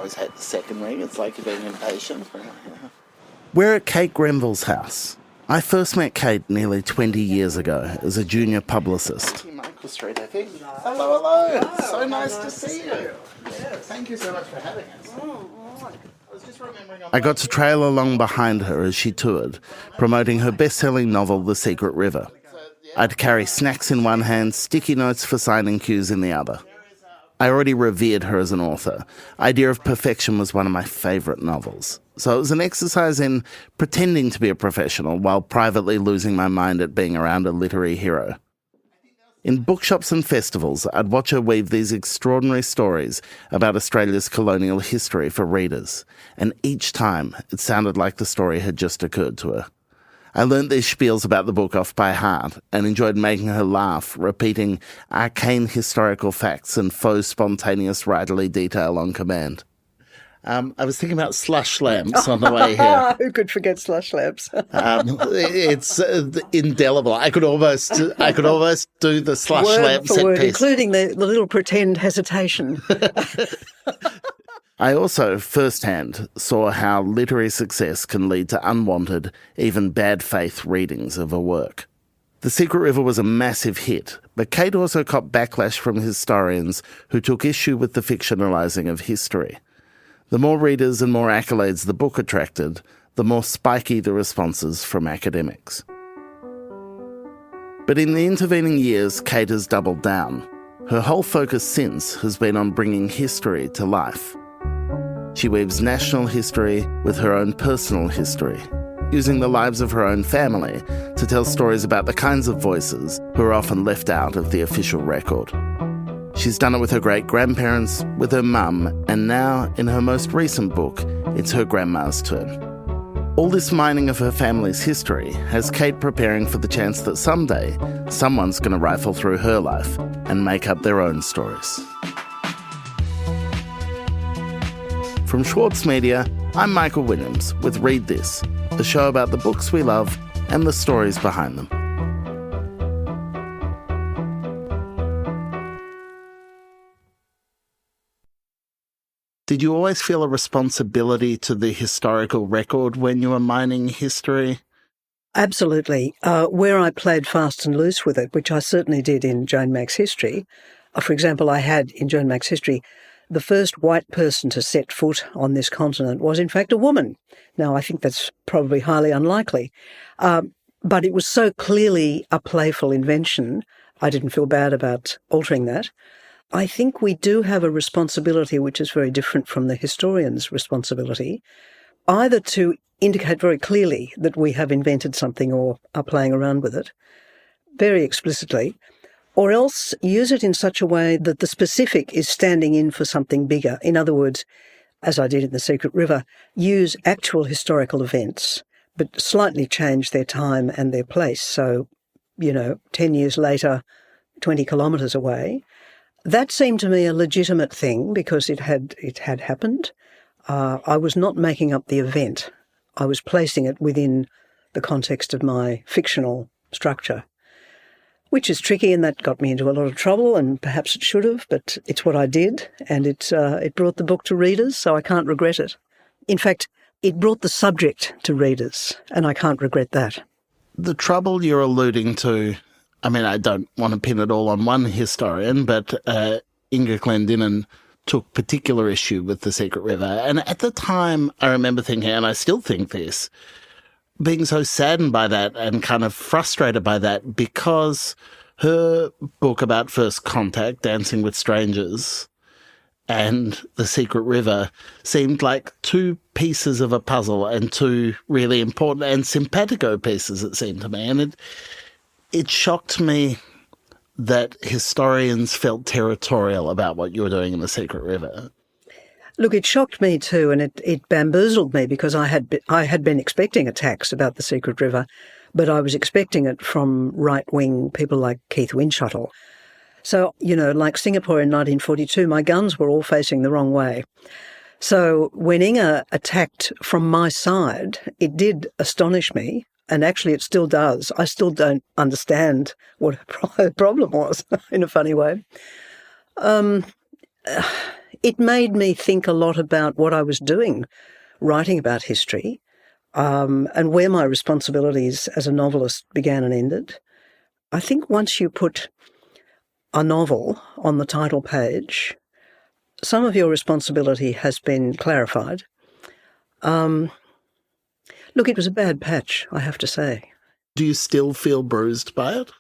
always hate the second ring. It's like you're being impatient. We're at Kate Grenville's house. I first met Kate nearly 20 years ago as a junior publicist. Michael Street, I think. Hello, hello. Wow, so nice to see you. Yeah, thank you so much for having us. I got to trail along behind her as she toured, promoting her best-selling novel, The Secret River. I'd carry snacks in one hand, sticky notes for signing cues in the other. I already revered her as an author. Idea of Perfection was one of my favourite novels. So it was an exercise in pretending to be a professional while privately losing my mind at being around a literary hero. In bookshops and festivals, I'd watch her weave these extraordinary stories about Australia's colonial history for readers, and each time it sounded like the story had just occurred to her. I learnt these spiels about the book off by heart and enjoyed making her laugh, repeating arcane historical facts and faux spontaneous writerly detail on command. I was thinking about slush lamps on the way here. Who could forget slush lamps? It's indelible. I could almost do the slush lamp set piece, including the little pretend hesitation. I also firsthand saw how literary success can lead to unwanted, even bad faith readings of a work. The Secret River was a massive hit, but Kate also copped backlash from historians who took issue with the fictionalising of history. The more readers and more accolades the book attracted, the more spiky the responses from academics. But in the intervening years, Kate has doubled down. Her whole focus since has been on bringing history to life. She weaves national history with her own personal history, using the lives of her own family to tell stories about the kinds of voices who are often left out of the official record. She's done it with her great-grandparents, with her mum, and now, in her most recent book, it's her grandma's turn. All this mining of her family's history has Kate preparing for the chance that someday someone's going to rifle through her life and make up their own stories. From Schwartz Media, I'm Michael Williams with Read This, a show about the books we love and the stories behind them. Did you always feel a responsibility to the historical record when you were mining history? Absolutely. Where I played fast and loose with it, which I certainly did in Joan Mac's history. For example, I had in Joan Mac's history, the first white person to set foot on this continent was in fact a woman. Now, I think that's probably highly unlikely. But it was so clearly a playful invention, I didn't feel bad about altering that. I think we do have a responsibility which is very different from the historian's responsibility, either to indicate very clearly that we have invented something or are playing around with it, very explicitly, or else use it in such a way that the specific is standing in for something bigger. In other words, as I did in The Secret River, use actual historical events, but slightly change their time and their place. So, 10 years later, 20 kilometres away. That seemed to me a legitimate thing because it had happened. I was not making up the event. I was placing it within the context of my fictional structure, which is tricky, and that got me into a lot of trouble, and perhaps it should have, but it's what I did, and it brought the book to readers, so I can't regret it. In fact, it brought the subject to readers, and I can't regret that. The trouble you're alluding to, I don't want to pin it all on one historian, but Inga Clendinnen took particular issue with The Secret River. And at the time, I remember thinking, and I still think this, being so saddened by that and kind of frustrated by that, because her book about first contact, Dancing with Strangers, and The Secret River seemed like two pieces of a puzzle, and two really important and simpatico pieces, it seemed to me. And it shocked me that historians felt territorial about what you were doing in The Secret River. Look, it shocked me too, and it bamboozled me because I had been expecting attacks about The Secret River, but I was expecting it from right-wing people like Keith Windschuttle. So, like Singapore in 1942, my guns were all facing the wrong way. So when Inga attacked from my side, it did astonish me, and actually it still does. I still don't understand what her problem was, in a funny way. it made me think a lot about what I was doing, writing about history, and where my responsibilities as a novelist began and ended. I think once you put a novel on the title page, some of your responsibility has been clarified. Look, it was a bad patch, I have to say. Do you still feel bruised by it?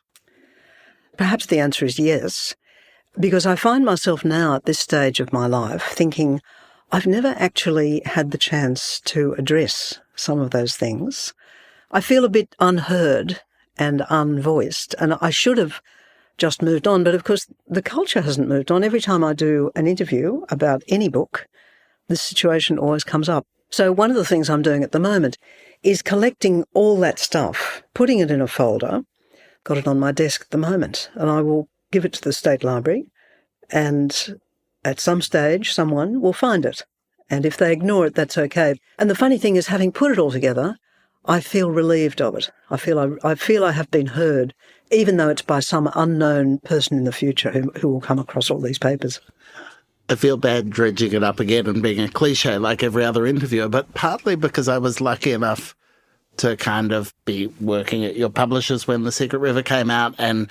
Perhaps the answer is yes, because I find myself now at this stage of my life thinking I've never actually had the chance to address some of those things. I feel a bit unheard and unvoiced, and I should have just moved on. But of course, the culture hasn't moved on. Every time I do an interview about any book, this situation always comes up. So one of the things I'm doing at the moment is collecting all that stuff, putting it in a folder, got it on my desk at the moment, and I will give it to the State Library, and at some stage someone will find it. And if they ignore it, that's okay. And the funny thing is, having put it all together, I feel relieved of it. I feel I have been heard, even though it's by some unknown person in the future who will come across all these papers. I feel bad dredging it up again and being a cliche like every other interviewer, but partly because I was lucky enough to kind of be working at your publishers when The Secret River came out and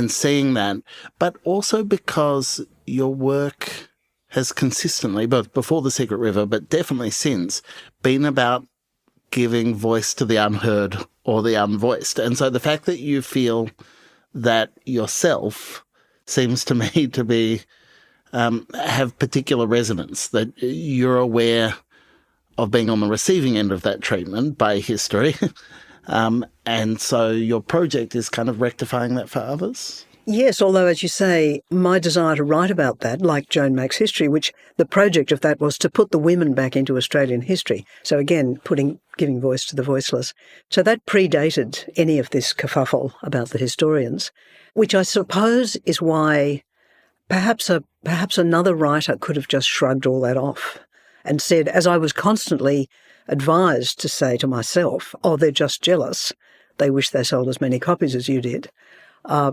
seeing that, but also because your work has consistently, both before The Secret River, but definitely since, been about giving voice to the unheard or the unvoiced. And so the fact that you feel that yourself seems to me to be have particular resonance, that you're aware of being on the receiving end of that treatment by history. And so your project is kind of rectifying that for others? Yes, although, as you say, my desire to write about that, like Joan Makes History, which the project of that was to put the women back into Australian history. So again, giving voice to the voiceless. So that predated any of this kerfuffle about the historians, which I suppose is why perhaps another writer could have just shrugged all that off and said, as I was constantly advised to say to myself, oh, they're just jealous. They wish they sold as many copies as you did.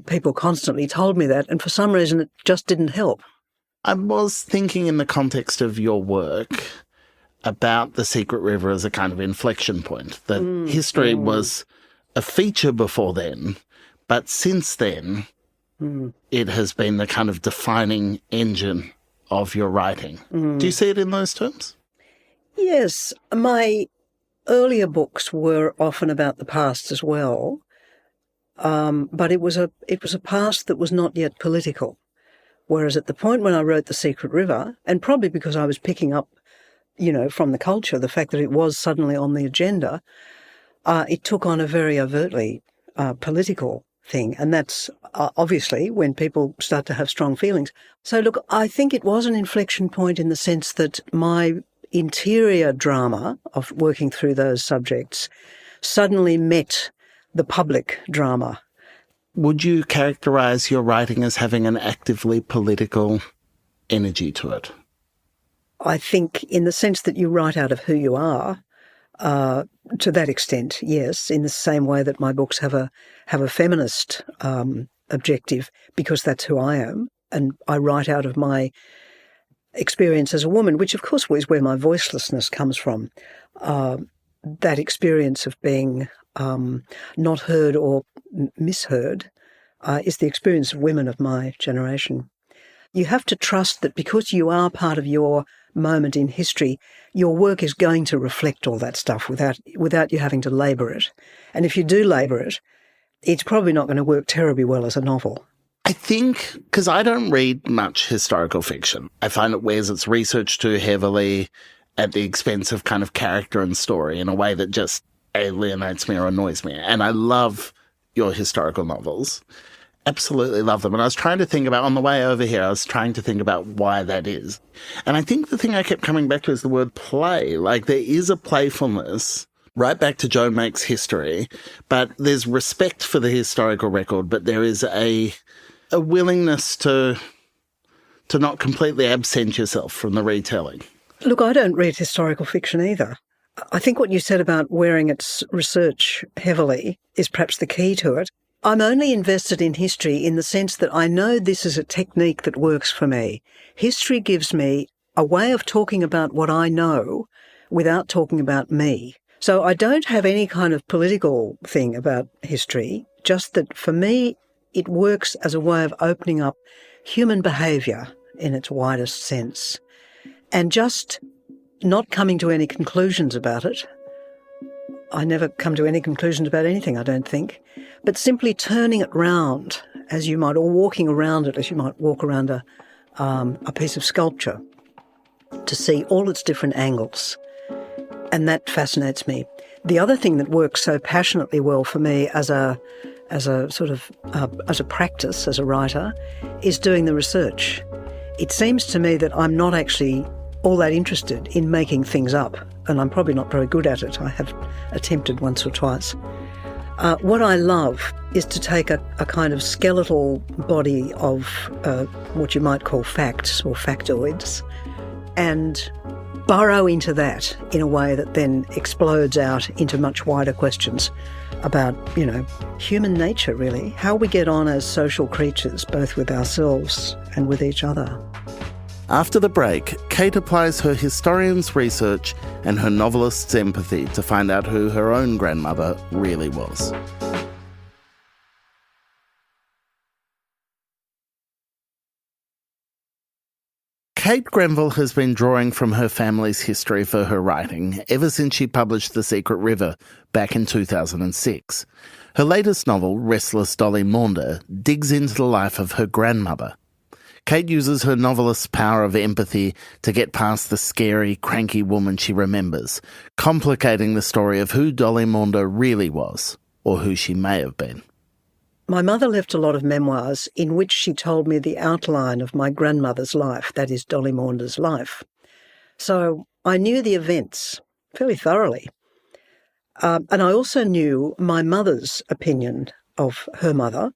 People constantly told me that, and for some reason it just didn't help. I was thinking in the context of your work about The Secret River as a kind of inflection point, that history was a feature before then, but since then it has been the kind of defining engine of your writing. Do you see it in those terms? Yes. My earlier books were often about the past as well, but it was a past that was not yet political. Whereas at the point when I wrote The Secret River, and probably because I was picking up, from the culture, the fact that it was suddenly on the agenda, it took on a very overtly political thing. And that's obviously when people start to have strong feelings. So look, I think it was an inflection point in the sense that my interior drama of working through those subjects suddenly met the public drama. Would you characterise your writing as having an actively political energy to it? I think in the sense that you write out of who you are, to that extent, yes, in the same way that my books have a feminist objective, because that's who I am, and I write out of my experience as a woman, which of course is where my voicelessness comes from, that experience of being not heard or misheard is the experience of women of my generation. You have to trust that because you are part of your moment in history, your work is going to reflect all that stuff without you having to labour it. And if you do labour it, it's probably not going to work terribly well as a novel. I think, because I don't read much historical fiction, I find it wears its research too heavily at the expense of kind of character and story in a way that just alienates me or annoys me. And I love your historical novels. Absolutely love them. And I was trying to think about, on the way over here, I was trying to think about why that is. And I think the thing I kept coming back to is the word play. Like, there is a playfulness right back to Joan Makes History, but there's respect for the historical record, but there is a willingness to not completely absent yourself from the retelling. Look, I don't read historical fiction either. I think what you said about wearing its research heavily is perhaps the key to it. I'm only invested in history in the sense that I know this is a technique that works for me. History gives me a way of talking about what I know without talking about me. So I don't have any kind of political thing about history, just that for me it works as a way of opening up human behaviour in its widest sense and just not coming to any conclusions about it. I never come to any conclusions about anything, I don't think, but simply turning it round as you might, or walking around it as you might walk around a piece of sculpture to see all its different angles. And that fascinates me. The other thing that works so passionately well for me as a practice, as a writer, is doing the research. It seems to me that I'm not actually all that interested in making things up, and I'm probably not very good at it. I have attempted once or twice. What I love is to take a kind of skeletal body of what you might call facts or factoids and burrow into that in a way that then explodes out into much wider questions about, human nature, really, how we get on as social creatures, both with ourselves and with each other. After the break, Kate applies her historian's research and her novelist's empathy to find out who her own grandmother really was. Kate Grenville has been drawing from her family's history for her writing ever since she published The Secret River back in 2006. Her latest novel, Restless Dolly Maunder, digs into the life of her grandmother. Kate uses her novelist's power of empathy to get past the scary, cranky woman she remembers, complicating the story of who Dolly Maunder really was, or who she may have been. My mother left a lot of memoirs in which she told me the outline of my grandmother's life, that is Dolly Maunder's life. So I knew the events fairly thoroughly. And I also knew my mother's opinion of her mother,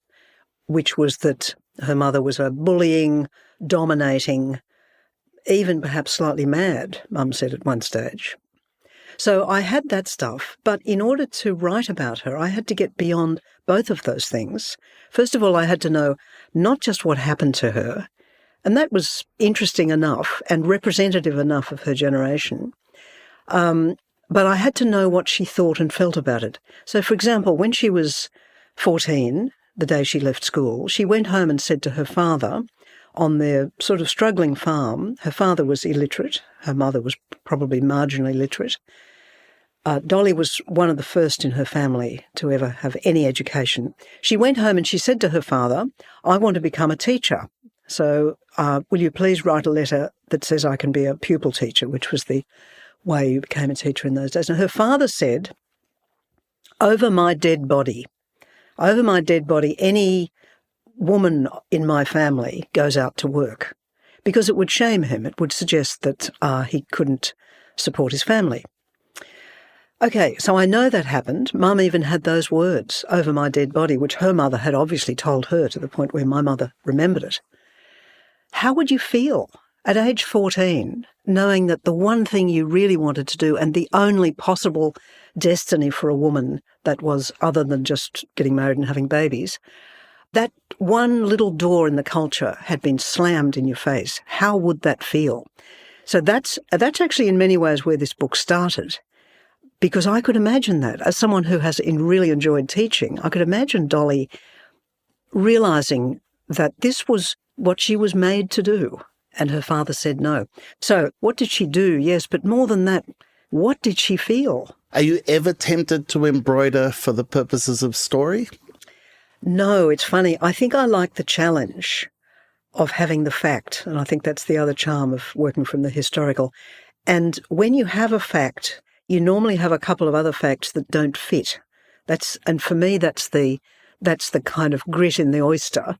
which was that her mother was a bullying, dominating, even perhaps slightly mad, Mum said at one stage. So I had that stuff, but in order to write about her, I had to get beyond both of those things. First of all, I had to know not just what happened to her, and that was interesting enough and representative enough of her generation, but I had to know what she thought and felt about it. So, for example, when she was 14, the day she left school, she went home and said to her father, on their sort of struggling farm, her father was illiterate, her mother was probably marginally literate. Dolly was one of the first in her family to ever have any education. She went home and she said to her father, I want to become a teacher, so will you please write a letter that says I can be a pupil teacher, which was the way you became a teacher in those days. And her father said, over my dead body, any woman in my family goes out to work, because it would shame him. It would suggest that he couldn't support his family. Okay, so I know that happened. Mum even had those words, over my dead body, which her mother had obviously told her to the point where my mother remembered it. How would you feel at age 14, knowing that the one thing you really wanted to do and the only possible destiny for a woman that was other than just getting married and having babies, that one little door in the culture had been slammed in your face? How would that feel? So that's actually in many ways where this book started, because I could imagine that. As someone who has really enjoyed teaching, I could imagine Dolly realising that this was what she was made to do, and her father said no. So what did she do? Yes, but more than that, what did she feel? Are you ever tempted to embroider for the purposes of story? No, it's funny. I think I like the challenge of having the fact, and I think that's the other charm of working from the historical. And when you have a fact, you normally have a couple of other facts that don't fit. And for me, that's the kind of grit in the oyster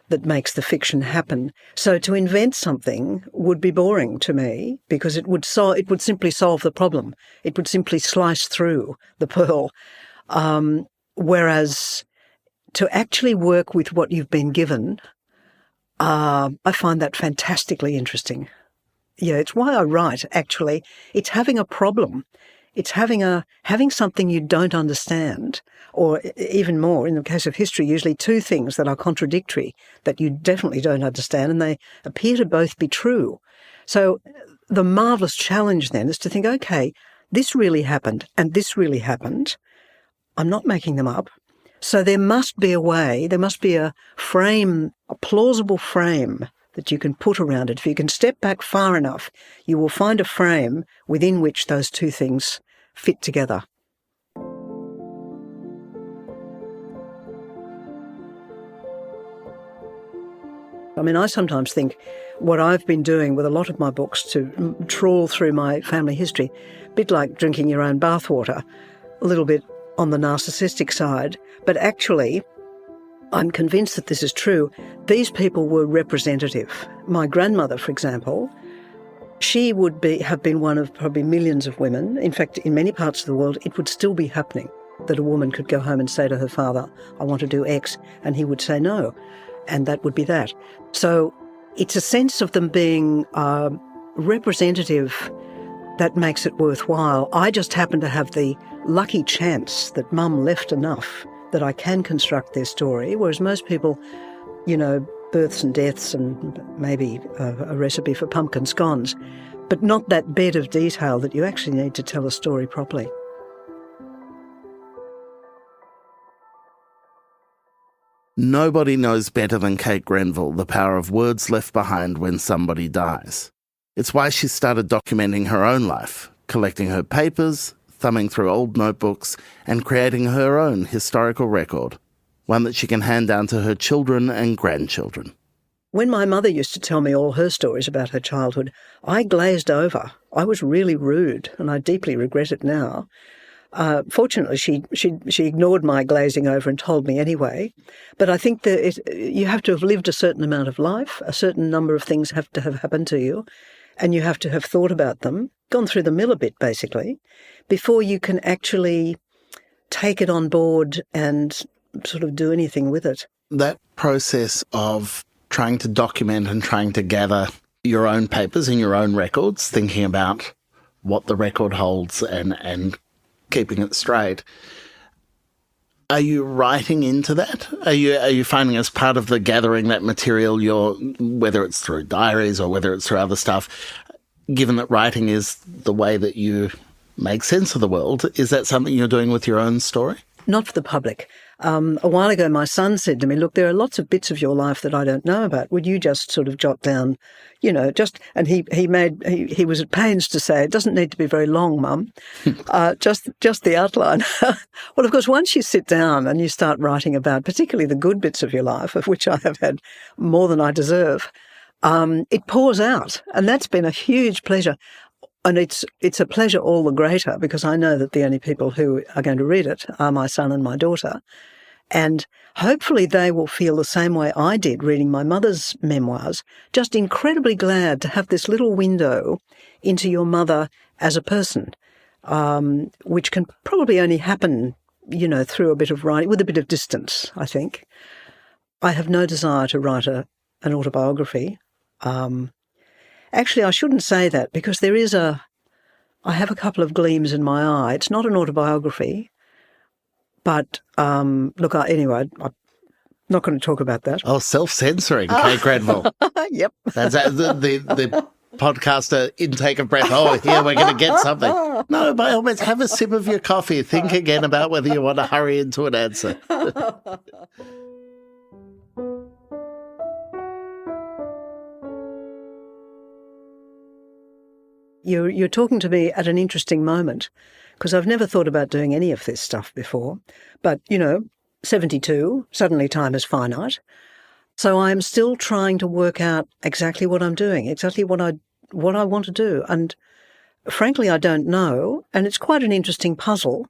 that makes the fiction happen. So to invent something would be boring to me, because it would simply solve the problem. It would simply slice through the pearl. Whereas to actually work with what you've been given, I find that fantastically interesting. Yeah, it's why I write, actually. It's having a problem. It's having something you don't understand, or even more, in the case of history, usually two things that are contradictory that you definitely don't understand, and they appear to both be true. So the marvellous challenge then is to think, okay, this really happened and this really happened. I'm not making them up. So there must be a way, there must be a frame, a plausible frame that you can put around it. If you can step back far enough, you will find a frame within which those two things fit together. I mean, I sometimes think what I've been doing with a lot of my books to trawl through my family history, a bit like drinking your own bathwater, a little bit on the narcissistic side, but actually I'm convinced that this is true. These people were representative. My grandmother, for example, she would have been one of probably millions of women. In fact, in many parts of the world, it would still be happening that a woman could go home and say to her father, I want to do X, and he would say no, and that would be that. So it's a sense of them being representative that makes it worthwhile. I just happen to have the lucky chance that Mum left enough that I can construct their story, whereas most people, you know, births and deaths and maybe a recipe for pumpkin scones, but not that bed of detail that you actually need to tell a story properly. Nobody knows better than Kate Grenville the power of words left behind when somebody dies. It's why she started documenting her own life, collecting her papers, thumbing through old notebooks, and creating her own historical record, one that she can hand down to her children and grandchildren. When my mother used to tell me all her stories about her childhood, I glazed over. I was really rude, and I deeply regret it now. Fortunately, she ignored my glazing over and told me anyway. But I think that you have to have lived a certain amount of life, a certain number of things have to have happened to you, and you have to have thought about them, gone through the mill a bit, basically, before you can actually take it on board and sort of do anything with it. That process of trying to document and trying to gather your own papers and your own records, thinking about what the record holds and keeping it straight. Are you writing into that? Are you finding as part of the gathering that material, whether it's through diaries or whether it's through other stuff, given that writing is the way that you make sense of the world, is that something you're doing with your own story? Not for the public. A while ago, my son said to me, look, there are lots of bits of your life that I don't know about. Would you just sort of jot down, and he was at pains to say, it doesn't need to be very long, Mum, just the outline. Well, of course, once you sit down and you start writing about particularly the good bits of your life, of which I have had more than I deserve, it pours out. And that's been a huge pleasure. And it's a pleasure all the greater because I know that the only people who are going to read it are my son and my daughter. And hopefully they will feel the same way I did reading my mother's memoirs, just incredibly glad to have this little window into your mother as a person, which can probably only happen, through a bit of writing, with a bit of distance, I think. I have no desire to write an autobiography. Actually, I shouldn't say that because I have a couple of gleams in my eye. It's not an autobiography, but anyway, I'm not going to talk about that. Oh, self-censoring, Kate Grenville. Yep. That's the podcaster intake of breath. Oh, here we're going to get something. No, by all means, have a sip of your coffee. Think again about whether you want to hurry into an answer. You're talking to me at an interesting moment because I've never thought about doing any of this stuff before. But, 72, suddenly time is finite. So I'm still trying to work out exactly what I'm doing, exactly what I want to do. And frankly, I don't know. And it's quite an interesting puzzle.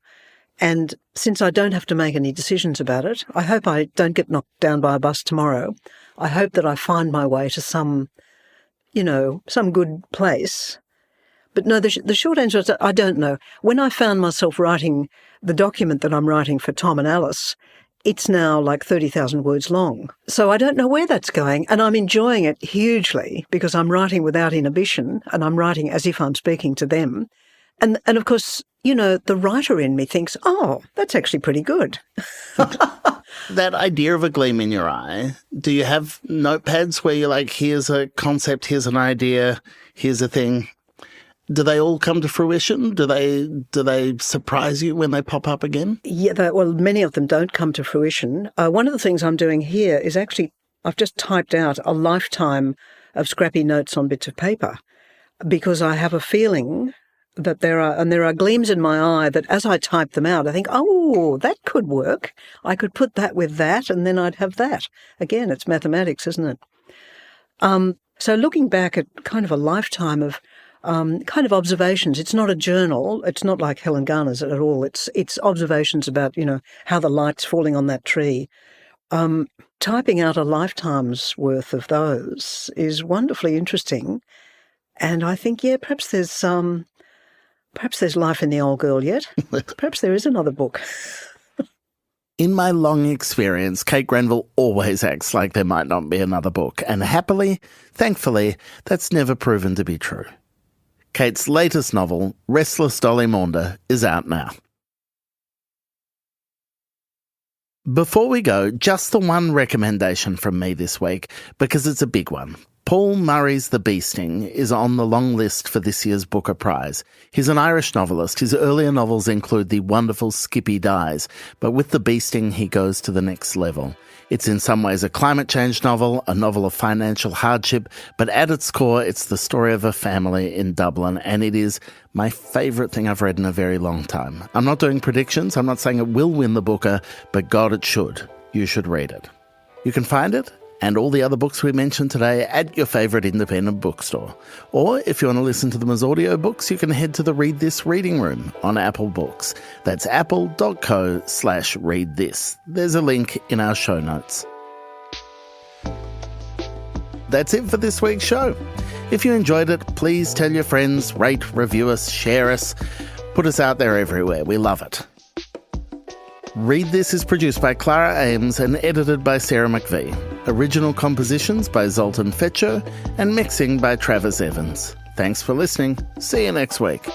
And since I don't have to make any decisions about it, I hope I don't get knocked down by a bus tomorrow. I hope that I find my way to some good place. But no, the short answer is I don't know. When I found myself writing the document that I'm writing for Tom and Alice, it's now like 30,000 words long. So I don't know where that's going, and I'm enjoying it hugely because I'm writing without inhibition and I'm writing as if I'm speaking to them. And of course, you know, the writer in me thinks, oh, that's actually pretty good. That idea of a gleam in your eye, do you have notepads where you're like, here's a concept, here's an idea, here's a thing? Do they all come to fruition? Do they surprise you when they pop up again? Yeah, well, many of them don't come to fruition. One of the things I'm doing here is actually, I've just typed out a lifetime of scrappy notes on bits of paper, because I have a feeling that there are gleams in my eye that as I type them out, I think, oh, that could work. I could put that with that, and then I'd have that. Again, it's mathematics, isn't it? So looking back at kind of a lifetime of kind of observations. It's not a journal. It's not like Helen Garner's at all. It's observations about, you know, how the light's falling on that tree. Typing out a lifetime's worth of those is wonderfully interesting. And I think, yeah, perhaps there's life in the old girl yet. Perhaps there is another book. In my long experience, Kate Grenville always acts like there might not be another book. And happily, thankfully, that's never proven to be true. Kate's latest novel, Restless Dolly Maunder, is out now. Before we go, just the one recommendation from me this week, because it's a big one. Paul Murray's The Bee Sting is on the long list for this year's Booker Prize. He's an Irish novelist. His earlier novels include the wonderful Skippy Dies, but with The Bee Sting he goes to the next level. It's in some ways a climate change novel, a novel of financial hardship, but at its core it's the story of a family in Dublin, and it is my favourite thing I've read in a very long time. I'm not doing predictions, I'm not saying it will win the Booker, but God, it should. You should read it. You can find it and all the other books we mentioned today at your favourite independent bookstore. Or if you want to listen to them as audiobooks, you can head to the Read This reading room on Apple Books. That's apple.co/readthis. There's a link in our show notes. That's it for this week's show. If you enjoyed it, please tell your friends, rate, review us, share us, put us out there everywhere. We love it. Read This is produced by Clara Ames and edited by Sarah McVie. Original compositions by Zoltan Fetcher and mixing by Travis Evans. Thanks for listening. See you next week.